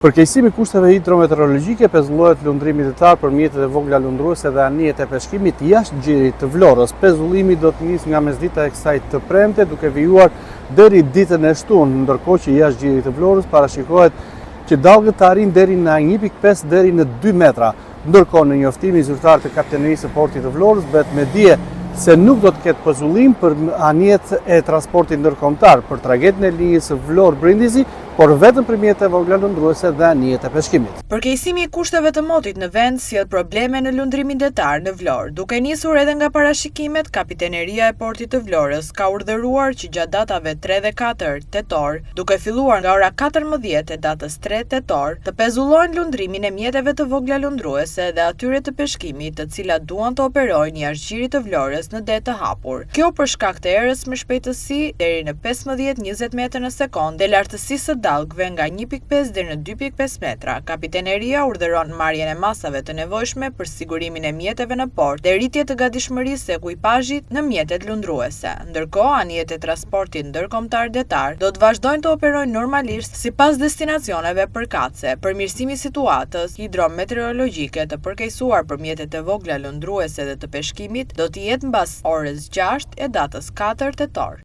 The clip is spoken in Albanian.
Përkeqësimi i kushteve hidrometeorologjike pezullohet lundrimi detar për mjetet e vogla lundruese dhe anijet e peshkimit jashtë gjirit të Vlorës. Pezullimi do të nisë nga mesdita e kësaj të premte duke vijuar deri ditën e shtunë, ndërkohë që jashtë gjirit të Vlorës parashikohet që dallgët të arrijnë deri në 1.5 deri në 2 metra. Ndërkohë në njoftimin zyrtar të Kapitenerisë së Portit të Vlorës bëhet me dije se nuk do të ketë pezullim për anijet e transportit ndërkombëtar për tragedin e linjës Vlorë-Brindisi, por vetëm për mjetet e vogla lundruese dhe anijet e peshkimit. Përkeqësimi i kushteve të motit në vend sjell probleme në lundrimin detar në Vlorë. Duke nisur edhe nga parashikimet, Kapiteneria e Portit të Vlorës ka urdhëruar që gjatë datave 3 dhe 4 tetor, duke filluar nga ora 14 e datës 3 tetor, të pezullojnë lundrimin e mjeteve të vogla lundruese dhe atyre të peshkimit, të cilat duan të operojnë jashtë gjirit të Vlorës në det të hapur. Kjo për shkak të erës me shpejtësi deri në 15-20 metra në sekondë dhe lartësisë së dallgëve nga 1.5 deri në 2.5 metra. Kapiteneria urdhëron marrjen e masave të nevojshme për sigurimin e mjeteve në port dhe rritje të gatishmërisë së ekuipazhit në mjetet lundruese. Ndërkohë, anijet e transportit ndërkombëtar detar do të vazhdojnë të operojnë normalisht sipas destinacioneve përkatëse. Përmirësimi i situatës hidrometeorologjike të përkeqësuar për mjetet e vogla lundruese dhe të peshkimit do të jetë mbas orës 6 e datës 4 tetor.